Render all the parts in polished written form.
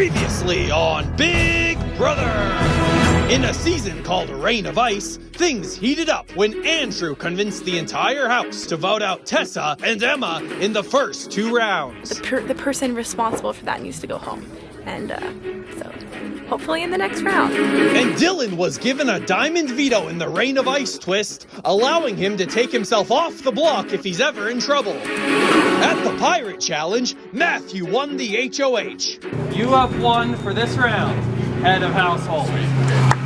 Previously on Big Brother! In a season called Reign of Ice, things heated up when Andrew convinced the entire house to vote out Tessa and Emma in the first 2 rounds. The person responsible for that needs to go home. And so hopefully in the next round. And Dylan was given a diamond veto in the Reign of Ice twist, allowing him to take himself off the block if he's ever in trouble. At the Pirate Challenge, Matthew won the HOH. You have won for this round, head of household.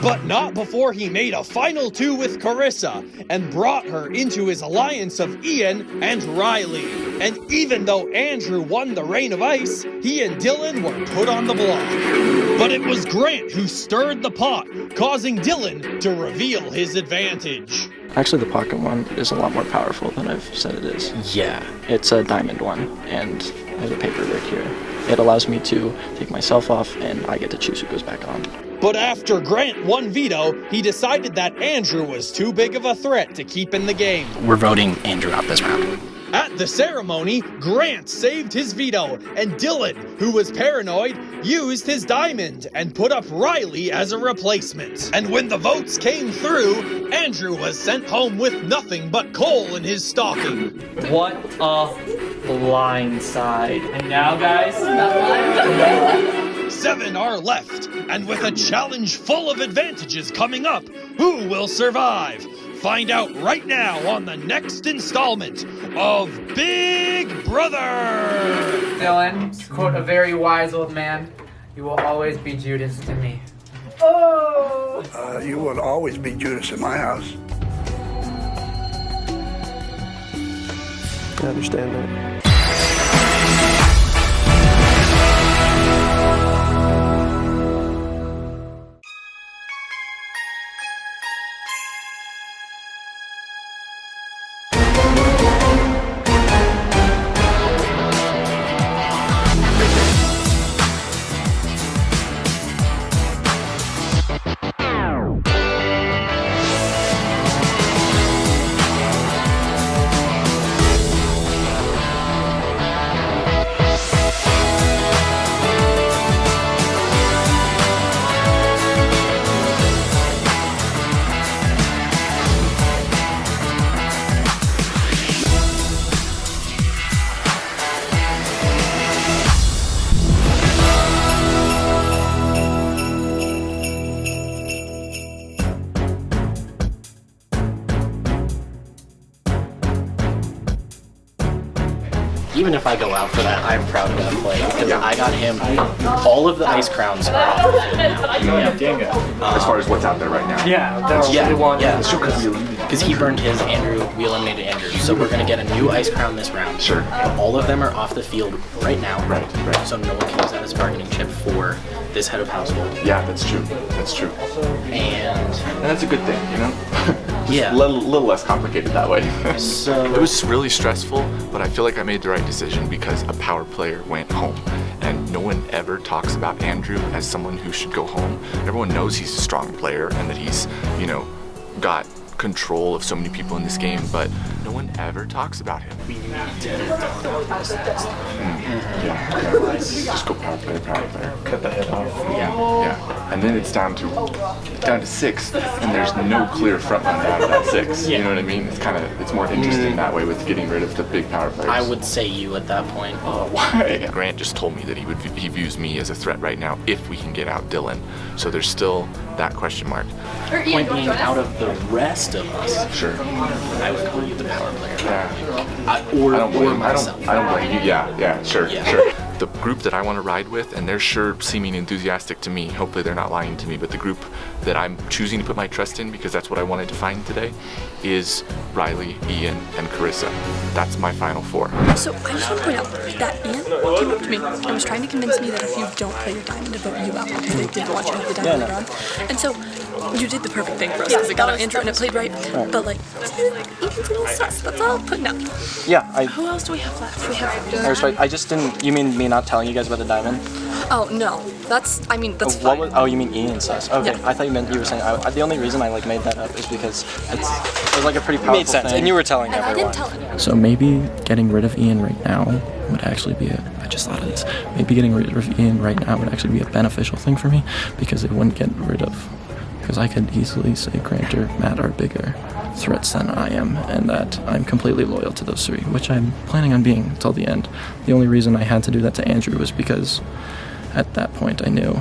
But not before he made a final 2 with Carissa and brought her into his alliance of Ian and Riley. And even though Andrew won the Reign of Ice, he and Dylan were put on the block. But it was Grant who stirred the pot, causing Dylan to reveal his advantage. Actually, the pocket one is a lot more powerful than I've said it is. Yeah. It's a diamond one, and there's a paper right here. It allows me to take myself off, and I get to choose who goes back on. But after Grant won veto, he decided that Andrew was too big of a threat to keep in the game. We're voting Andrew out this round. At the ceremony, Grant saved his veto, and Dylan, who was paranoid, used his diamond and put up Riley as a replacement. And when the votes came through, Andrew was sent home with nothing but coal in his stocking. What a blindside. And now, guys, 7 are left, and with a challenge full of advantages coming up, who will survive? Find out right now on the next installment of Big Brother! Dylan, to quote a very wise old man, you will always be Judas to me. You will always be Judas in my house. I understand that. Even if I go out for that, I'm proud of that play because I got him. All of the ice crowns are off the field now. As far as what's out there right now. yeah, that's the one. Yeah, because he burned his Andrew, we eliminated Andrew. So we're gonna get a new ice crown this round. Sure. All of them are off the field right now. Right. So no one can use that as a bargaining chip for this head of household. Yeah, that's true. That's true. And that's a good thing, you know? Yeah. A little less complicated that way. So it was really stressful, but I feel like I made the right decision because a power player went home. And no one ever talks about Andrew as someone who should go home. Everyone knows he's a strong player and that he's, got control of so many people in this game, but no one ever talks about him. we need to Just go power player. Cut the head off. Yeah. And then it's down to 6, and there's no clear front runner out of that 6. You know what I mean? It's more interesting that way with getting rid of the big power players. I would say you at that point. Why? Grant just told me that he views me as a threat right now if we can get out Dylan. So there's still that question mark. Point being, out of the rest of us, Sure. I would call you the power player. Yeah. Or I don't blame myself. I don't blame you. Yeah, sure. The group that I want to ride with, and they're sure seeming enthusiastic to me, hopefully they're not lying to me, but the group that I'm choosing to put my trust in, because that's what I wanted to find today, is Riley, Ian, and Carissa. That's my final 4. So I just want to point out that Ian came up to me and was trying to convince me that if you don't play your diamond to vote you out because they didn't want you to have the diamond later on. And so you did the perfect thing for us because it got on Andrew and it played right. But like, Ian's a little sus. That's all I'm putting out. Yeah, Who else do we have left? We have. I respect. I just didn't. You mean me not telling you guys about the diamond? Oh no, that's What fine. was, you mean Ian sus? Okay, Yeah. I thought you were saying. The only reason I made that up is because it was like a pretty powerful Made sense, thing. and you were telling And I everyone. didn't tell him. So maybe getting rid of Ian right now would actually be I just thought of this. Maybe getting rid of Ian right now would actually be a beneficial thing for me because it wouldn't get rid of. Because I could easily say Grant or Matt are bigger threats than I am, and that I'm completely loyal to those three, which I'm planning on being until the end. The only reason I had to do that to Andrew was because at that point I knew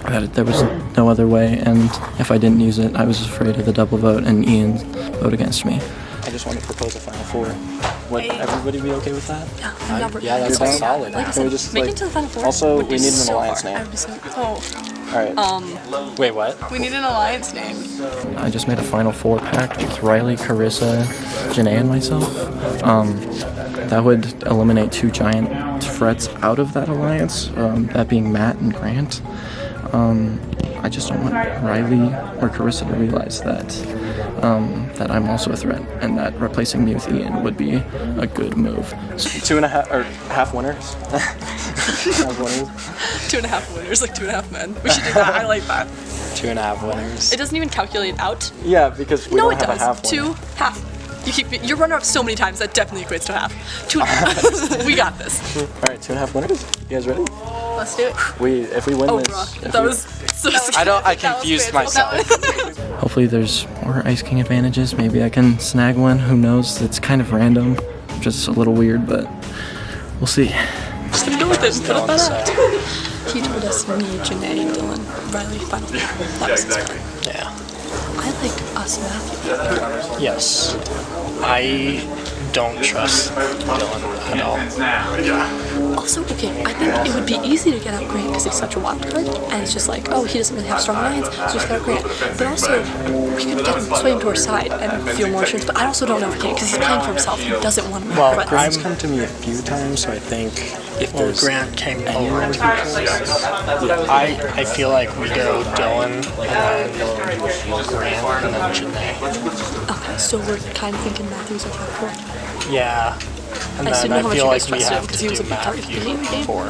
that there was no other way, and if I didn't use it, I was afraid of the double vote and Ian vote against me. I just want to propose a final four. Would everybody be okay with that? Yeah, I'm not Yeah, that's solid. Like I Can we said, just, make like, it to the final four. also, would we be need an so alliance hard. name. I would be so, Alright. Wait, what? we need an alliance name. I just made a final four pact with Riley, Carissa, Janae, and myself. That would eliminate two giant threats out of that alliance, that being Matt and Grant. I just don't want Riley or Carissa to realize that I'm also a threat, and that replacing me with Ian would be a good move. So 2.5 or half winners. Half winners. 2.5 winners, like 2.5 men. We should do that. I like that. 2.5 winners. It doesn't even calculate out. Yeah, because we don't it have does. a half winner. 2 half. You're runner up so many times that definitely equates to a half. 2.5. We got this. All right, 2.5 winners. You guys ready? Let's do it. If we win Oh, this, bro, if that we- was so scary. I confused myself. Hopefully there's more Ice King advantages. Maybe I can snag one. Who knows? It's kind of random, just a little weird, but we'll see. Just gonna go with it. Put it that out. He told us me, Janae, Dylan, Riley, final. That was his plan. Yeah. I like us, Matthew. Yes. I don't trust Dylan at all. Also, okay, I think it would be easy to get out Grant because he's such a wild card, and it's just like, oh, he doesn't really have strong alliance, so just get out Grant. But also, we could get him sway him to our side and feel more assurance, but I also don't know if he can because he's playing for himself. He doesn't want to Well, threats. Grant's come to me a few times, so I think if there's Grant came anyone over. we can choose. I feel like we go Dylan and then Grant and then Janae. Okay, so we're kind of thinking Matthew's our top four. Yeah. And I just then didn't know I how much feel you like guys we trusted him have because to he was do a big target Matthew in the game. 4.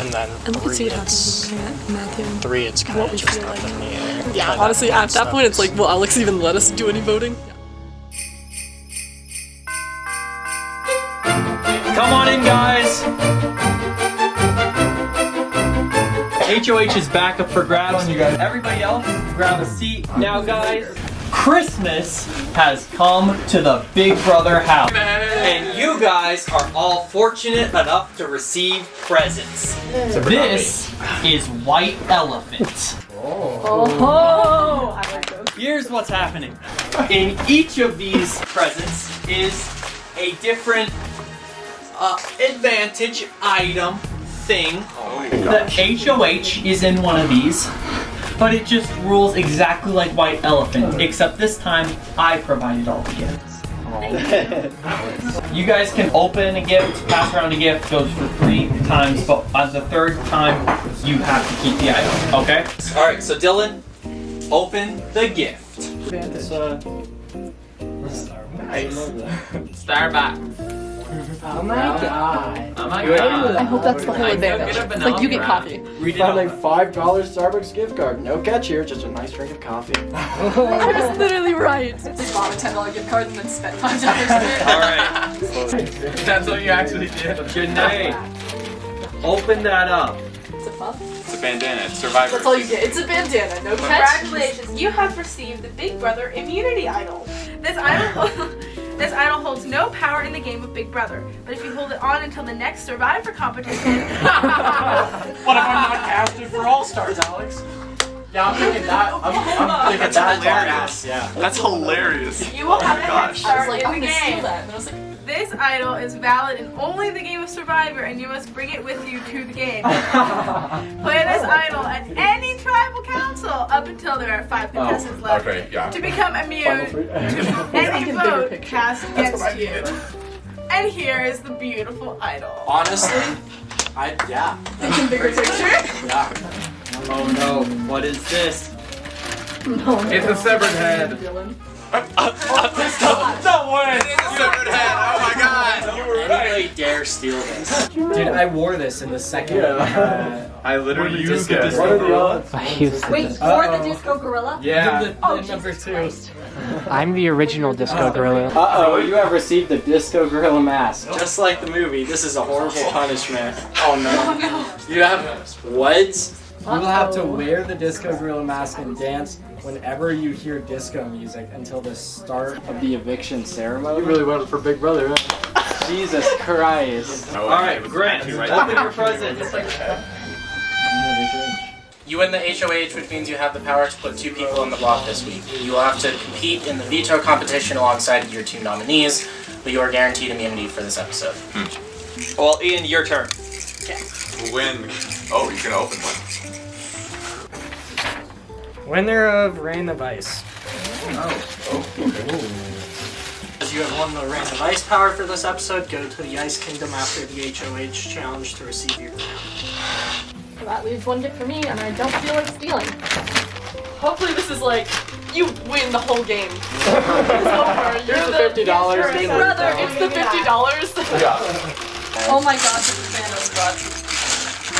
And then And we can see 3 what happens it's with Grant, Matthew. 3 it's kind What of we just feel up like. in the air. Yeah, Kinda honestly, at that stuff point, it's is- like, will Alex even let us do any voting? Come on in, guys. HOH is back up for grabs. Everybody else, grab a seat. Now, guys, Christmas has come to the Big Brother house. And you guys are all fortunate enough to receive presents. This is White Elephant. Oh! I like those. Here's what's happening. In each of these presents is a different advantage item thing. The HOH is in one of these, but it just rules exactly like White Elephant, except this time I provided all the gifts. You guys can open a gift, pass around a gift, goes for 3 times, but on the 3rd time, you have to keep the item, okay? Alright, so Dylan, open the gift. It's Starbucks. Oh my god. I hope that's the whole advantage. It's like you get coffee. Read it Found a over. $5 Starbucks gift card. No catch here, just a nice drink of coffee. That's literally right. They bought a $10 gift card and then spent $5 on it. Alright. That's what you actually did. Janae, open that up. It's a puff. It's a bandana. It's Survivor. That's all you get. It's a bandana. No catch. Congratulations, you have received the Big Brother immunity idol. This idol holds no power in the game of Big Brother, but if you hold it on until the next Survivor competition, What if I'm not casted for All Stars, Alex? Yeah, I'm thinking that. I'm thinking that hilarious. Yeah. That's hilarious. you will have a head gosh. I was start like, in I'm the gonna steal game. that. And I was like, This idol is valid in only the game of Survivor, and you must bring it with you to the game. Play this idol at any tribal council up until there are 5 contestants left. Okay, yeah. To become immune to any vote cast against you. And here is the beautiful idol. Honestly, thinking bigger picture. yeah. Oh no, what is this? No, It's a severed head. Dylan. No way! Severed head. Oh my god! Anybody dare steal this? Dude, I wore this in the second. I literally used it. What are the odds? Wait, for the Disco Gorilla? Yeah. Oh, number Jesus 2. Christ. I'm the original Disco Gorilla. Uh-oh, you have received the Disco Gorilla mask. Just like the movie, this is a horrible punishment. Oh no. You have weds? You will have to wear the Disco Gorilla mask and dance whenever you hear disco music until the start of the eviction ceremony. You really went for Big Brother, huh? Jesus Christ. Alright, Grant, open your presents. You win the HOH, which means you have the power to put 2 people on the block this week. You will have to compete in the veto competition alongside your 2 nominees, but you are guaranteed immunity for this episode. Well, Ian, your turn. When? Oh, you're gonna open one. Winner of Reign of Ice. As you have won the Reign of Ice power for this episode, go to the Ice Kingdom after the HOH challenge to receive your crown. That leaves one gift for me, and I don't feel like stealing. Hopefully this is like, you win the whole game. It's over. Here's the $50. Brother, it's the $50. Oh my god, this is Thanos' butt.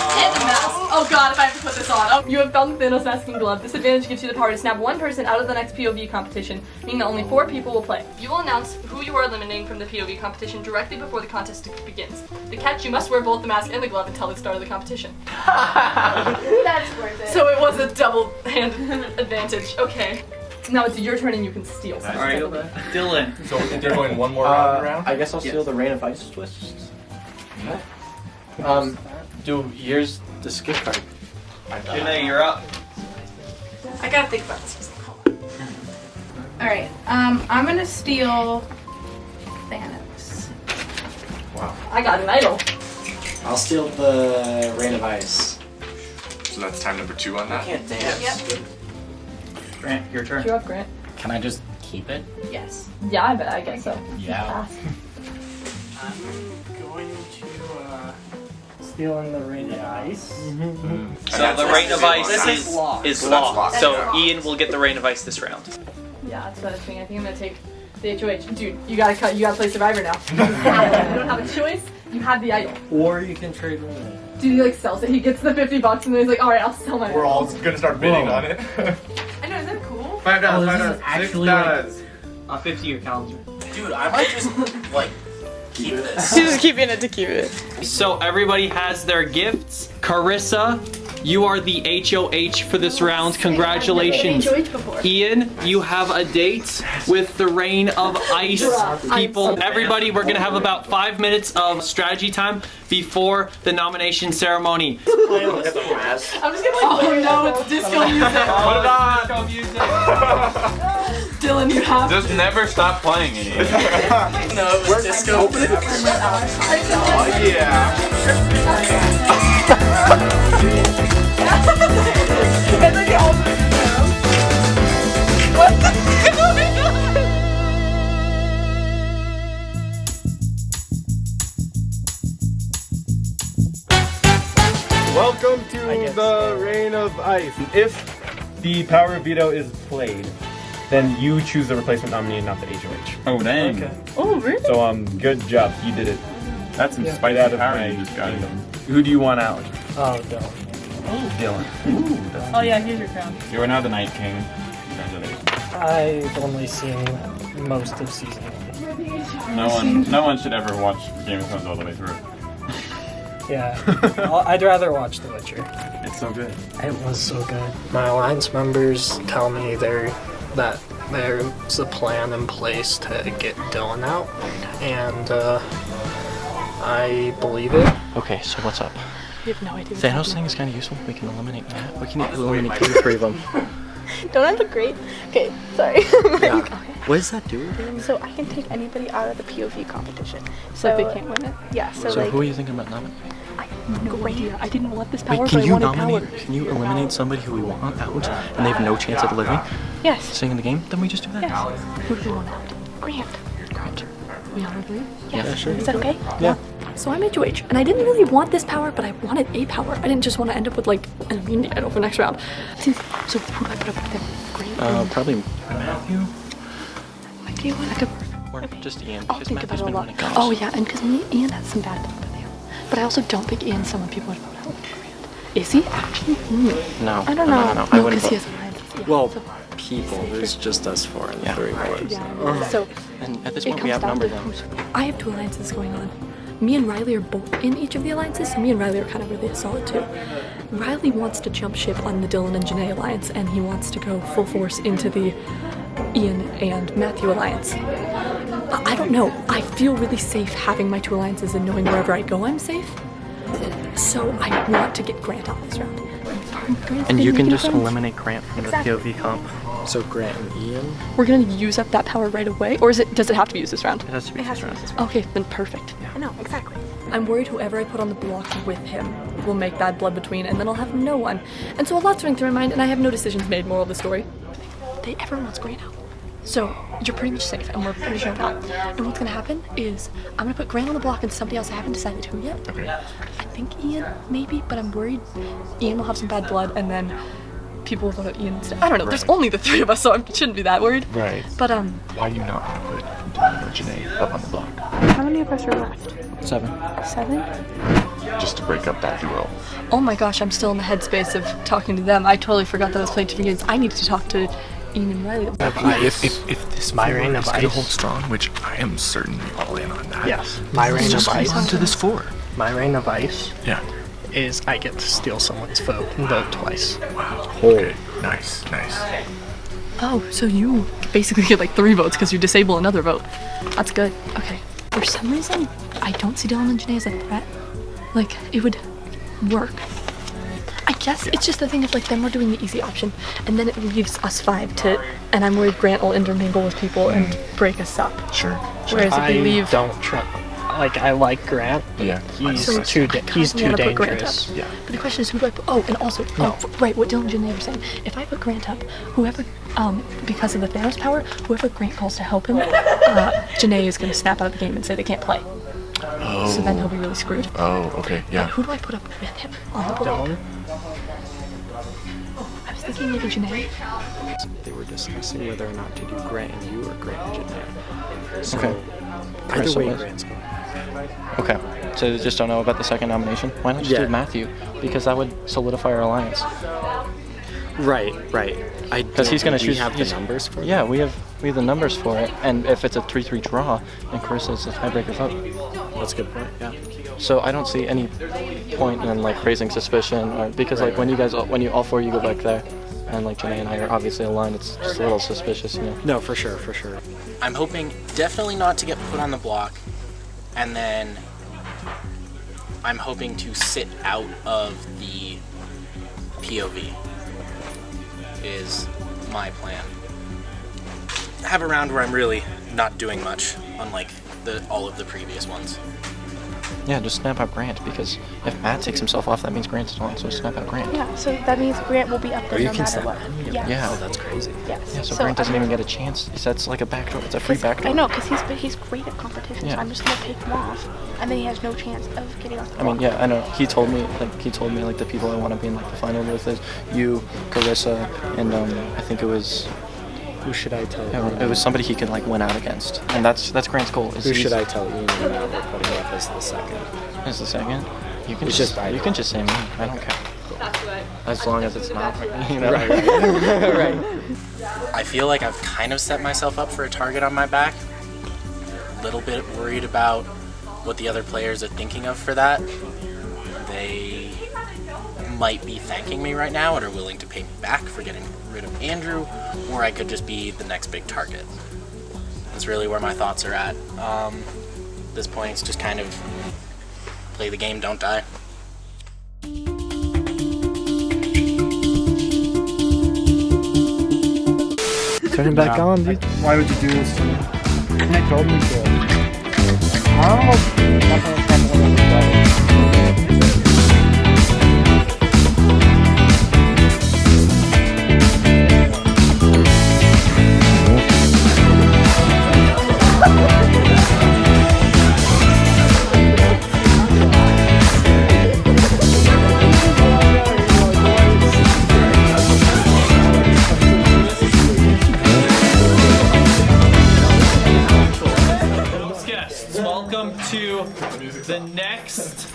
And the mask. Oh god, if I have to put this on. Oh, you have found the Thanos mask and glove. This advantage gives you the power to snap one person out of the next POV competition, meaning that only 4 people will play. You will announce who you are eliminating from the POV competition directly before the contest begins. The catch, you must wear both the mask and the glove until the start of the competition. That's worth it. So it was a double-handed advantage. Okay. Now it's your turn and you can steal. Alright, Dylan. So they're going one more round around? I guess I'll steal the Reign of Ice twists. Here's this gift card. Janae, you're up. I gotta think about this. Alright, I'm gonna steal Thanos. Wow. I got an idol. I'll steal the Reign of Ice. So that's time number 2 on I that? can't dance. Yep. Grant, your turn. You're up, Grant. Can I just keep it? Yes. Yeah, I bet. I guess so. Yeah. I'm going to, Stealing the Reign of Ice. So the Reign of Ice is So that's locked. locked. So That's Ian will get the Reign of Ice this round. Yeah, that's what I think. I think I'm gonna take the HOH. Dude, you gotta play Survivor now. You don't have a choice. You have the idol. Or you can trade one. Dude, he like sells it. He gets the $50 and then he's like, all right, I'll sell my. We're all gonna start bidding on it. I know, isn't that cool? $5, Oh, this $5, is actually like $6. a 50-year calendar. dude, I might just, like, keep this. She's just keeping it to keep it. So everybody has their gifts. Carissa, you are the HOH for this round. Congratulations. I've never been HOH before. Ian, you have a date with the Reign of Ice people. Everybody, we're gonna have about 5 minutes of strategy time before the nomination ceremony. I'm just gonna like, oh no, it's disco music. Put it on! Disco music. Dylan, you have Just never stop playing it. No, it was disco. Oh yeah. and then you open it down. What the going on? Welcome to the Reign of Ice. If the power of veto is played, then you choose the replacement nominee and not the HOH. Oh dang. Okay. Oh really? So good job, you did it. That's in spite Out of of power my you just got it. Who do you want out? Oh, Dylan. Dylan. Oh yeah, here's your crown. You are now the Night King. Congratulations. I've only seen most of season 1. No one should ever watch Game of Thrones all the way through. Yeah, I'd rather watch The Witcher. It's so good. It was so good. My alliance members tell me that there's a plan in place to get Dylan out, and I believe it. Okay, so what's up? You have no idea. Thanos thing is kind of useful. We can eliminate that. We can eliminate 2 or 3 of them. Don't I look great? Okay, sorry. Yeah. Okay. What does that do again? So I can take anybody out of the POV competition. So they can't win it? Yeah, so So like... who are you thinking about nominating? I have no idea. I didn't want this power, Wait, can but you I wanted nominate? power. Can you eliminate somebody who we want out and they have no chance of living? Yes. Staying in the game? Then we just do that. Yes. Who do we want out? Grant. Grant. We all agree? Yes. Yeah, sure. Is that okay? Yeah. So I'm HOH, and I didn't really want this power, but I wanted a power. I didn't just want to end up with like an immunity idol for next round. So who do I put up with them? Grant? Probably Matthew. What do you want? Or just Ian. I'll think about it a lot. Oh yeah, and because Ian has some bad blood with him. But I also don't think Ian's someone people would vote out like Grant. Is he actually? No. I don't know. No, I wouldn't because he vote. has alliances. Yeah, Well, so people, there's just us 4 and 3 more. yeah. So And at this it point, we comes have down to numbered them. I have 2 alliances going on. Me and Riley are both in each of the alliances, so me and Riley are kind of really solid too. Riley wants to jump ship on the Dylan and Janae alliance, and he wants to go full force into the Ian and Matthew alliance. I don't know. I feel really safe having my 2 alliances and knowing wherever I go I'm safe. So I want to get Grant out this round. And you can just eliminate Grant from the POV comp. So Grant and Ian? We're gonna use up that power right away, or does it have to be used this round? It has to be used this round. Okay, then perfect. I know, exactly. I'm worried whoever I put on the block with him will make bad blood between, and then I'll have no one. And so a lot's running through my mind, and I have no decisions made. Moral of the story: everyone wants Grant out. So you're pretty much safe, and we're pretty sure not. And what's gonna happen is I'm gonna put Grant on the block and somebody else. I haven't decided who yet. Okay. I think Ian, maybe, but I'm worried Ian will have some bad blood, and then people will vote out Ian instead. I don't know. There's only the 3 of us, so I shouldn't be that worried. Right. But why do you not want to put Dylan or Janae up on the block? How many of us are left? 7. 7? Just to break up that duo. Oh my gosh, I'm still in the headspace of talking to them. I totally forgot that I was playing different games. I needed to talk to Ian and Riley. If this My reign of is going to ice. hold strong, which I am certainly all in on that. Yes, my reign just of ice. hold on to this 4. My reign of ice Yeah. is I get to steal someone's vote and vote twice. Wow. Okay. Nice. Oh, so you basically get like 3 votes because you disable another vote. That's good. Okay. For some reason, I don't see Dylan and Janae as a threat. Like, it would work. I guess it's just the thing of like, then we're doing the easy option, and then it leaves us 5 to, and I'm worried Grant will intermingle with people and break us up. Sure. Whereas if we leave, don't trust. Like I like Grant. Yeah. He's So too he's too dangerous. Yeah. But the question is, who do I put? Oh, and also, right, what Dylan and Janae were saying. If I put Grant up, whoever, because of the Thanos power, whoever Grant calls to help him, Janae is going to snap out of the game and say they can't play. Oh. So then he'll be really screwed. Oh, okay, yeah. Who do I put up with him on the block? I was thinking maybe Janae. They were discussing whether or not to do Grant and you or Grant and Janae. So Okay. either way, Carissa was. Grant's going. Okay. So you just don't know about the second nomination? Why not just Yeah. do Matthew? Because that would solidify our alliance. Right. Because he's going to choose. We have the numbers for Yeah, we have the numbers for it. And if it's a 3-3 draw, then Carissa's a tiebreaker vote. That's a good point. Yeah. So I don't see any point in like raising suspicion, or because like when you all 4 you go back there, and like Janae and I are obviously aligned, it's just a little suspicious, you know. No, for sure. I'm hoping definitely not to get put on the block, and then I'm hoping to sit out of the POV is my plan. Have a round where I'm really not doing much, unlike all of the previous ones. Yeah, just snap out Grant, because if Matt takes himself off, that means Grant's on, so snap out Grant. Yeah, so that means Grant will be up there you no can matter snap what. any of them. Yes. Yeah. Oh, that's crazy. Yes. Yeah, so Grant doesn't even get a chance. That's like a backdoor. It's a free backdoor. I know, because he's great at competition, Yeah. so I'm just going to take him off, and then he has no chance of getting off the I mean, block. yeah, I know. He told me like the people I want to be in like the final with is you, Carissa, and I think it was. Who should I tell? Yeah, it was somebody he could like win out against, and that's Grant's goal. Who should I tell Ian and Matt we're putting up as the second? As the second? You can It's just just you can just say me. I don't care. As long as it's not, you know. Right. I feel like I've kind of set myself up for a target on my back. A little bit worried about what the other players are thinking of for that. They might be thanking me right now and are willing to pay me back for getting rid of Andrew, or I could just be the next big target. That's really where my thoughts are at. At this point, it's just kind of play the game, don't die. Turn it back on, dude. Why would you do this to me? I told me to.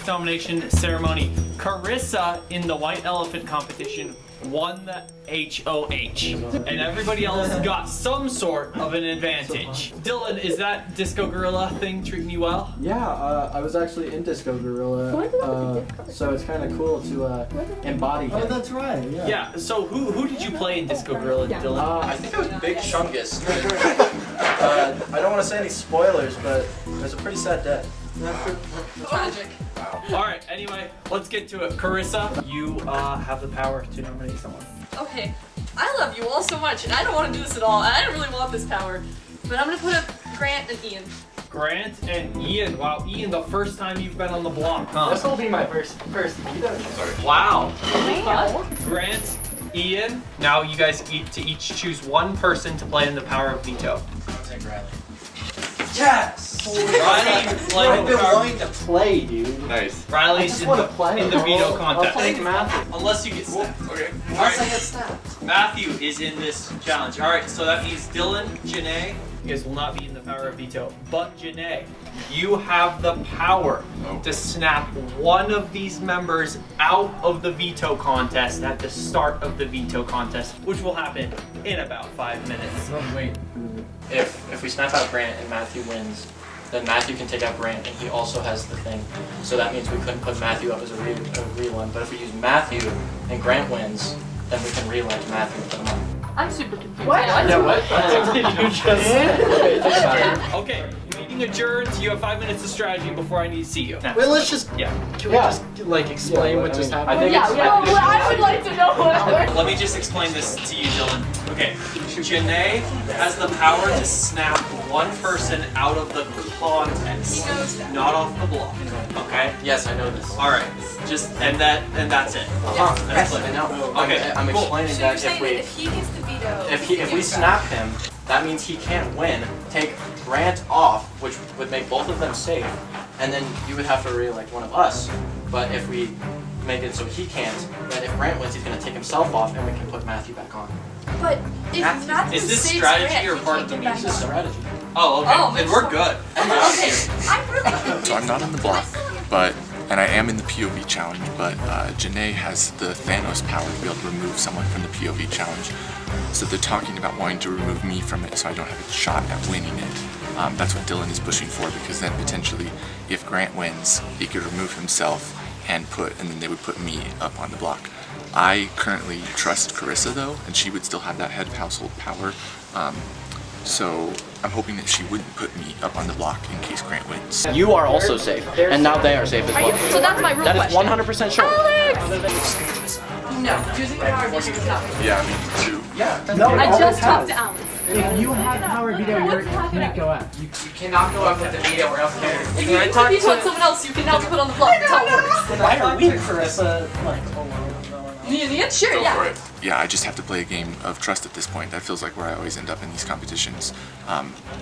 nomination ceremony. Carissa in the White Elephant competition won the HOH, and everybody else got some sort of an advantage. Dylan, is that Disco Gorilla thing treating you well? Yeah, I was actually in Disco Gorilla, so it's kind of cool to embody him. Oh, that's right. Yeah. So who did you play in Disco Gorilla, Dylan? I think it was Big Chungus. I don't want to say any spoilers, but it was a pretty sad death. Tragic. Alright, anyway, let's get to it. Carissa, you have the power to nominate someone. Okay, I love you all so much, and I don't want to do this at all. I don't really want this power, but I'm gonna put up Grant and Ian. Grant and Ian. Wow, Ian, the first time you've been on the block, huh? This will be my first veto. Wow. Grant, Ian, now you guys get to each choose one person to play in the power of veto. I'll take Riley. Yes! Riley, I've been wanting to play, dude. Nice. Riley's in the veto contest. I'll take Matthew. Unless you get snapped. Okay. Unless I get snapped. Matthew is in this challenge. Alright, so that means Dylan, Janae, you guys will not be in the power of veto. But Janae, you have the power to snap one of these members out of the veto contest at the start of the veto contest, which will happen in about 5 minutes. Wait. If we snap out Grant and Matthew wins, then Matthew can take out Grant, and he also has the thing. So that means we couldn't put Matthew up as a re-one. But if we use Matthew and Grant wins, then we can re-elect Matthew and put him up. I'm super confused. What? Yeah, what? Did you just... Okay, meeting adjourned. You have 5 minutes of strategy before I need to see you. Wait, let's just. Yeah. Can we just like explain what just happened? I think I would like to know what. Let me just explain this to you, Dylan. Okay, Janae has the power to snap one person out of the contest, not off the block. Okay? Yes, I know this. All right. Just and that's it. That's it. I know. Okay. I'm cool. explaining So you're that saying that if he gets the veto, if we snap him, that means he can't win. Take Grant off, which would make both of them safe, and then you would have to re-elect one of us. But if we make it so he can't, then if Grant wins, he's going to take himself off, and we can put Matthew back on. But if Matthew Is this saves strategy Grant, or he part can't of the get back music? on. Strategy. Oh, okay. Oh, then we're good. Okay, I'm really confused. So I'm not on the block, and I am in the POV challenge, but Janae has the Thanos power to be able to remove someone from the POV challenge. So they're talking about wanting to remove me from it so I don't have a shot at winning it. That's what Dylan is pushing for, because then potentially if Grant wins, he could remove himself and then they would put me up on the block. I currently trust Carissa though, and she would still have that head of household power. So I'm hoping that she wouldn't put me up on the block in case Grant wins. You are also safe, and now they are safe as well. So that's my real That is question. 100% sure. No, using the power veto is not. Yeah, I mean, too. Yeah. No, I just talked to Alan. If you have power veto, you can't go out. You cannot go up with the veto or else If you want someone else, you can now put on the block. That's how it works. Why are we, Carissa? Yeah, sure, Go yeah. for it. Yeah, I just have to play a game of trust at this point. That feels like where I always end up in these competitions.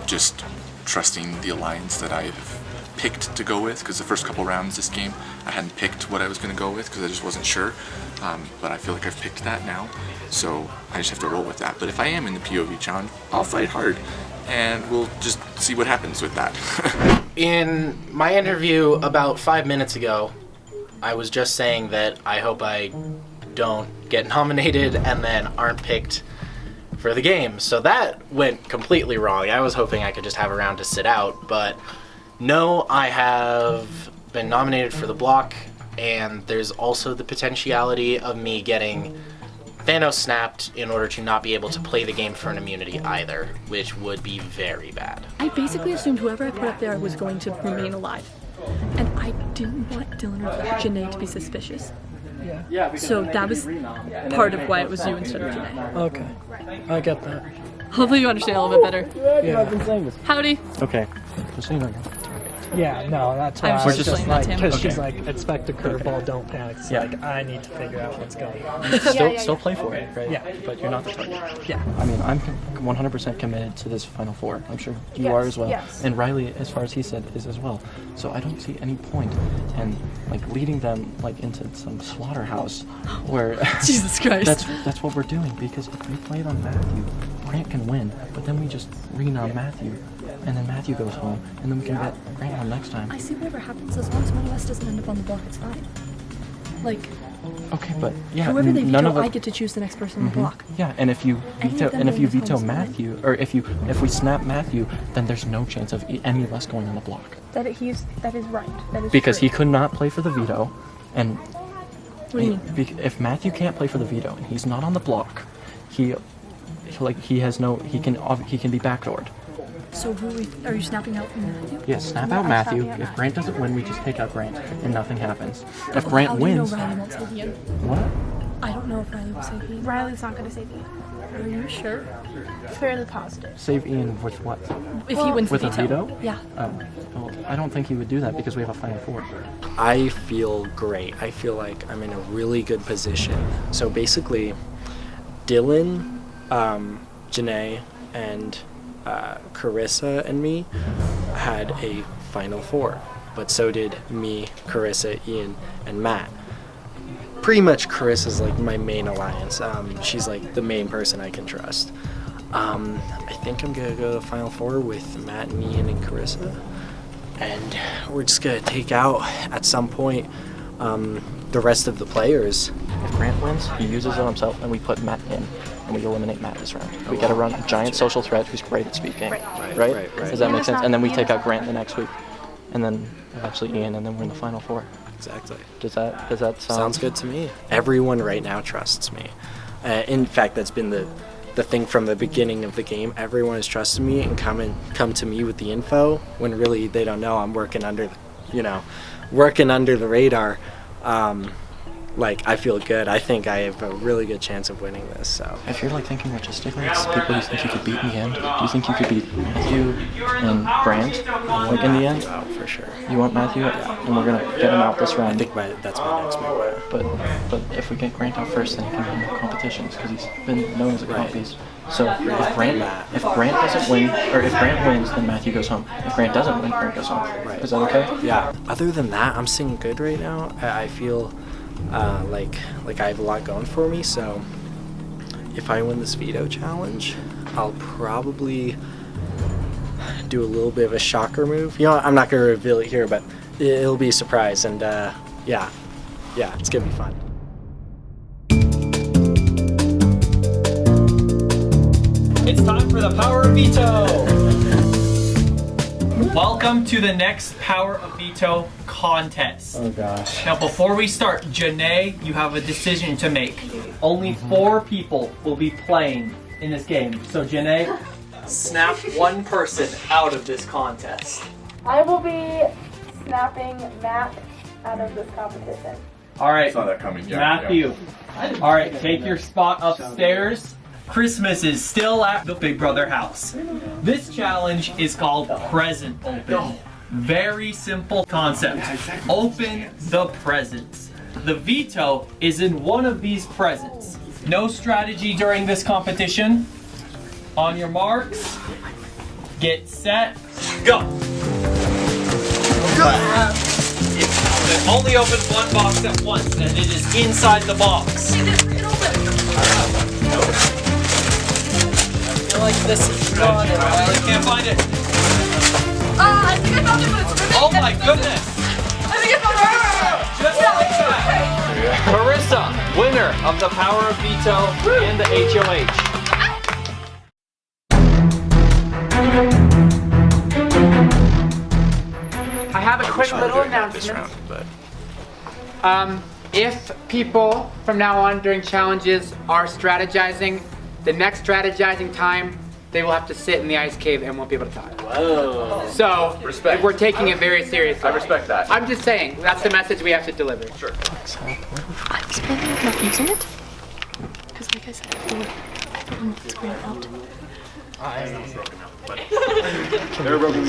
Just trusting the alliance that I've picked to go with, because the first couple rounds this game, I hadn't picked what I was going to go with because I just wasn't sure. But I feel like I've picked that now, so I just have to roll with that. But if I am in the POV challenge, I'll fight hard, and we'll just see what happens with that. In my interview about 5 minutes ago, I was just saying that I hope I don't get nominated and then aren't picked for the game. So that went completely wrong. I was hoping I could just have a round to sit out, but no, I have been nominated for the block, and there's also the potentiality of me getting Thanos snapped in order to not be able to play the game for an immunity either, which would be very bad. I basically assumed whoever I put up there was going to remain alive. And I didn't want Dylan or Janae to be suspicious. Yeah. So that was part of why it was you instead of Janae. Okay, I get that. Hopefully you understand a little bit better. Yeah, I've been saying this. Howdy. Okay, just so you know. Yeah, no, that's why I was I was just just explaining like, that to him. because she's like, expect a curveball, don't panic. It's Yeah. like, I need to figure out what's going on. Still play for it, right? Yeah. But you're not the target. Yeah. I mean, I'm 100% committed to this Final Four. I'm sure you are as well. yes. And Riley, as far as he said, is as well. So I don't see any point in like leading them like into some slaughterhouse where Jesus Christ. That's what we're doing, because if we play it on Matthew, Grant can win, but then we just read on Matthew. and then Matthew goes home, and then we can get Grant home next time. I see whatever happens as long as one of us doesn't end up on the block. It's fine. Like. Okay, but yeah, whoever they none veto, of I get to choose the next person on the block. Yeah, and if you Any veto, of them and if you going veto home is fine. Matthew, or if we snap Matthew, then there's no chance of any of us going on the block. That is right. That is Because true. he could not play for the veto, and What do you mean? if Matthew can't play for the veto and he's not on the block, he can be backdoored. So are you snapping out from Matthew? Yeah, snap out I'm Matthew. snapping out If Grant doesn't win, we just take out Grant, and nothing happens. If Well, Grant how do you know wins, Riley won't save Ian? what? I don't know if Riley will save Ian. Riley's not going to save you. Are you sure? Fairly positive. Save Ian with what? If he wins With the a veto. veto? Yeah. Oh, well, I don't think he would do that because we have a Final Four. I feel great. I feel like I'm in a really good position. So basically, Dylan, Janae, and Carissa and me had a Final Four, but so did me, Carissa, Ian, and Matt. Pretty much Carissa's like my main alliance. She's like the main person I can trust. I think I'm gonna go to the Final Four with Matt and Ian and Carissa, and we're just gonna take out at some point the rest of the players. If Grant wins, he uses it himself, and we put Matt in, and we eliminate Matt this round. We gotta run a giant social threat who's great at speaking. Right? Does that make sense? And then we take out Grant the next week, and then eventually Ian, and then we're in the Final Four. Exactly. Does that Sounds good to me. Everyone right now trusts me. In fact, that's been the thing from the beginning of the game. Everyone has trusted me and come to me with the info when really they don't know I'm working under the radar. Like, I feel good. I think I have a really good chance of winning this. So If you're like thinking logistically, it's people you think you could beat in the end. Do you think you could beat Matthew and Grant, like in the end? Oh, for sure. You want Matthew, and we're gonna get him out this round. I think that's my next move. But if we get Grant out first, then he can win more competitions because he's been known as a comp piece. So if Grant doesn't win, or if Grant wins, then Matthew goes home. If Grant doesn't win, Grant goes home. Right. Is that okay? Yeah. Other than that, I'm singing good right now. I feel like I have a lot going for me. So if I win this veto challenge, I'll probably do a little bit of a shocker move. You know, I'm not gonna reveal it here, but it'll be a surprise. And yeah, it's gonna be fun. It's time for the Power of Veto! Welcome to the next Power of Veto contest. Oh gosh. Now before we start, Janae, you have a decision to make. Only 4 people will be playing in this game. So Janae, snap one person out of this contest. I will be snapping Matt out of this competition. Alright, Saw that coming, yeah. Matthew. Alright, take your spot upstairs. Christmas is still at the Big Brother house. This challenge is called Present Open. Very simple concept. Open the presents. The veto is in one of these presents. No strategy during this competition. On your marks, get set, go. Only open one box at once, and it is inside the box. I feel like this is gone, and I can't find it. I think I found it, but it's really Oh my goodness! I think I found it! Just like that! Carissa, winner of the Power of Veto and the HOH. I have a quick little announcement. If people from now on during challenges are strategizing, the next strategizing time, they will have to sit in the ice cave and won't be able to talk. Whoa. So, we're taking it very seriously. I respect that. I'm just saying, that's the message we have to deliver. Sure. I was planning on not using it. Because like I said before, everyone gets Grant out. They're broken.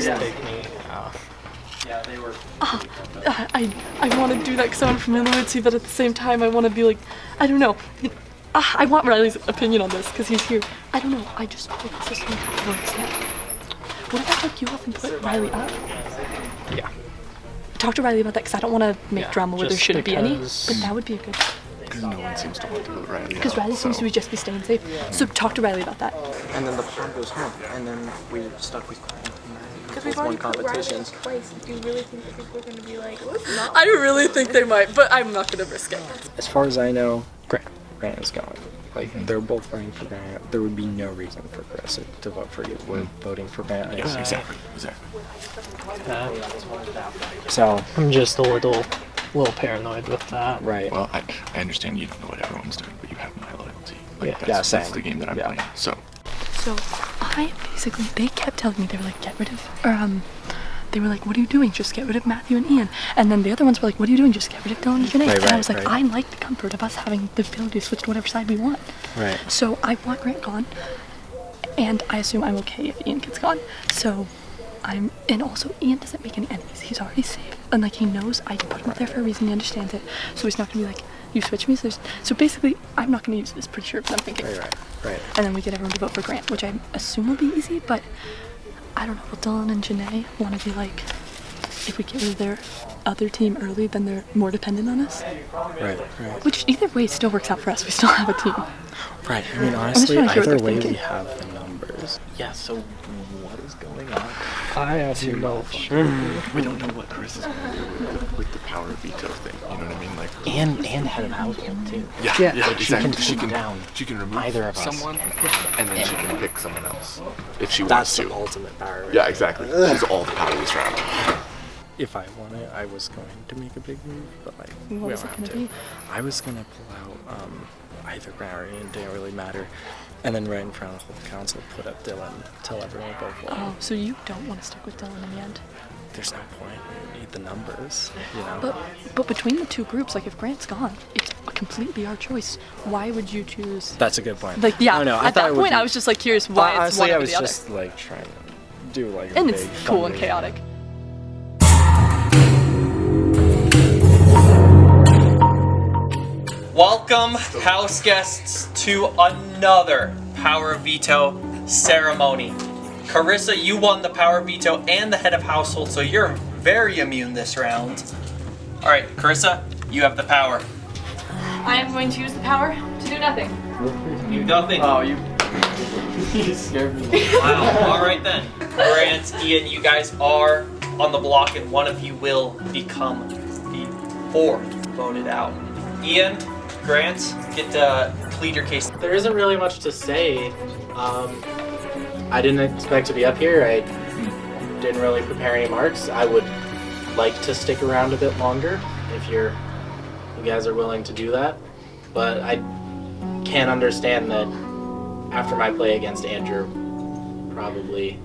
Yeah, they were. I want to do that because I want familiarity, but at the same time, I want to be like, I don't know. I want Riley's opinion on this because he's here. I don't know. I just hope this is going to work now. What if I like you up and put Riley up? Yeah. Talk to Riley about that because I don't want to make drama where there shouldn't be any. because- But that would be a good. No one seems to want to vote Riley. Because Riley seems to be just be staying safe. So talk to Riley about that. And then the pawn goes home, and then we're stuck with Grant and we've one already put competition. rivals twice. Do you really think that people are going to be like, let's not? I really think they might, but I'm not gonna risk it. As far as I know, Grant is gone. Like, they're both voting for Grant. There would be no reason for Chris to vote for you. We're voting for Grant. Yes, exactly. So I'm just a little paranoid with that. Right. Well, I understand you don't know what everyone's doing, but you have my loyalty. Like, Yeah, that's the game that I'm playing. So I basically, they kept telling me, they were like, get rid of, or they were like, what are you doing? Just get rid of Matthew and Ian. And then the other ones were like, what are you doing? Just get rid of Dylan and Janae. And I was like, I like the comfort of us having the ability to switch to whatever side we want. Right. So I want Grant gone, and I assume I'm okay if Ian gets gone. So and also Ian doesn't make any enemies. He's already safe, and like he knows I put him up there for a reason. He understands it, so he's not gonna be like, you switch me. So basically, I'm not gonna use this. Pretty sure, because I'm thinking. Right. And then we get everyone to vote for Grant, which I assume will be easy. But I don't know. Will Dylan and Janae want to be like, if we get rid of their other team early, then they're more dependent on us? Right. Which either way still works out for us. We still have a team. Right. I mean, honestly, either way, we have the numbers. Yeah, so what is going on? I actually know. we don't know what Chris is going to do with the power veto thing. You know what I mean? Like, and head of household too. Yeah, like exactly. She can remove either of us. someone, and then she can pick someone else if she That's wants to. the ultimate power. Right? Yeah, exactly. She has all the power this round. If I wanted, I was going to make a big move, but like, What we was don't it have gonna to. be? I was gonna pull out either Grant or Ian, didn't really matter, and then right in front of the whole council, put up Dylan, tell everyone to go for it. Oh, so you don't want to stick with Dylan in the end? There's no point. We need the numbers, you know. But between the two groups, like if Grant's gone, it's completely our choice. Why would you choose? That's a good point. Like yeah, I know. at that point, I was just like curious why it's one honestly, I over was the other. just like trying to do like a And big it's cool and fundraiser. chaotic. Welcome, house guests, to another Power Veto ceremony. Carissa, you won the Power Veto and the head of household, so you're very immune this round. All right, Carissa, you have the power. I am going to use the power to do nothing. You nothing. Oh, you scared me. Wow. All right then. Grant, Ian, you guys are on the block, and one of you will become the fourth voted out. Ian, Grant, get to plead your case. There isn't really much to say. I didn't expect to be up here. I didn't really prepare any marks. I would like to stick around a bit longer if you guys are willing to do that. But I can understand that after my play against Andrew, probably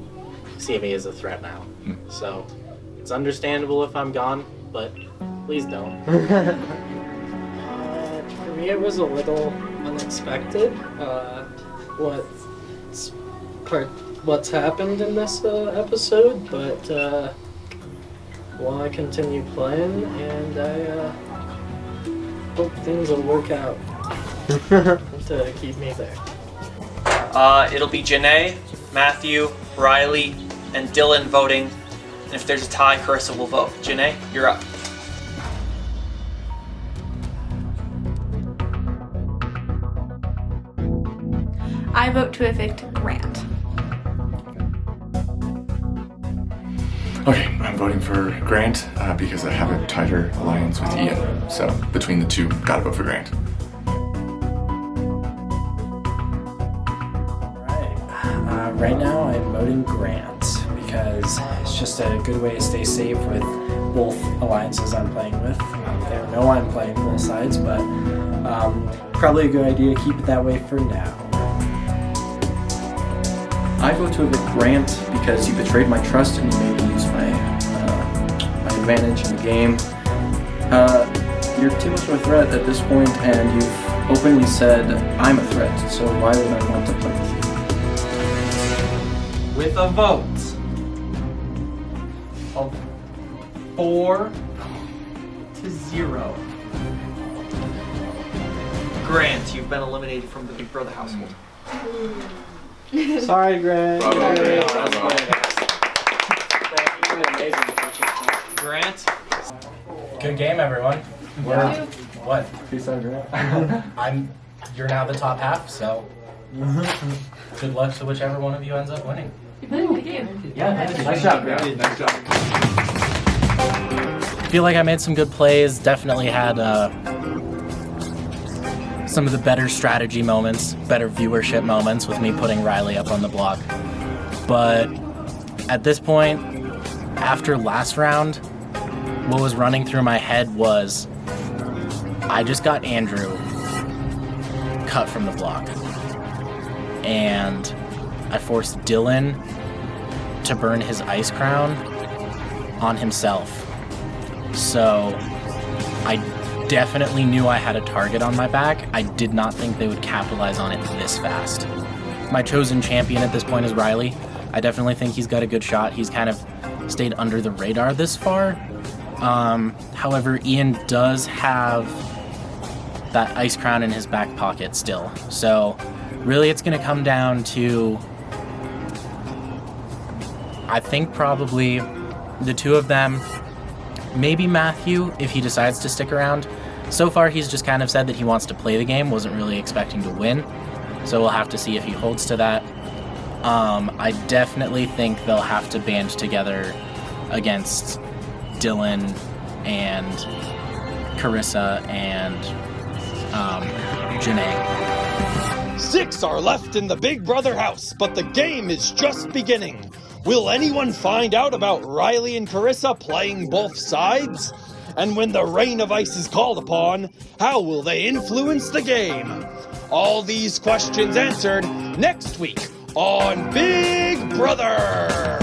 see me as a threat now. So it's understandable if I'm gone, but please don't. For me, it was a little unexpected. What's happened in this episode, but well, I continue playing, and I hope things will work out to keep me there. It'll be Janae, Matthew, Riley, and Dylan voting. And if there's a tie, Carissa will vote. Janae, you're up. I vote to evict Grant. Okay, I'm voting for Grant because I have a tighter alliance with Ian. So between the two, gotta vote for Grant. Right now, I'm voting Grant because it's just a good way to stay safe with both alliances I'm playing with. They know I'm playing both sides, but probably a good idea to keep it that way for now. I vote to evict Grant because you betrayed my trust and you made me use my advantage in the game. You're too much of a threat at this point, and you've openly said I'm a threat, so why would I want to play with you? With a vote of 4-0. Grant, you've been eliminated from the Big Brother household. Sorry, Grant. Bravo, Grant. Grant? Good game, everyone. What? Peace out, Grant. You're now the top half, so good luck to whichever one of you ends up winning. You played a good game. Yeah, nice job, Graham. Nice job. I feel like I made some good plays. Definitely had some of the better strategy moments, better viewership moments with me putting Riley up on the block. But at this point, after last round, what was running through my head was I just got Andrew cut from the block. And I forced Dylan to burn his ice crown on himself. So I definitely knew I had a target on my back. I did not think they would capitalize on it this fast. My chosen champion at this point is Riley. I definitely think he's got a good shot. He's kind of stayed under the radar this far. However, Ian does have that ice crown in his back pocket still. So really it's going to come down to, I think probably the two of them, maybe Matthew if he decides to stick around. So far he's just kind of said that he wants to play the game, wasn't really expecting to win. So we'll have to see if he holds to that. I definitely think they'll have to band together against Dylan and Carissa and Janae. 6 are left in the Big Brother house, but the game is just beginning. Will anyone find out about Riley and Carissa playing both sides? And when the Rain of Ice is called upon, how will they influence the game? All these questions answered next week on Big Brother!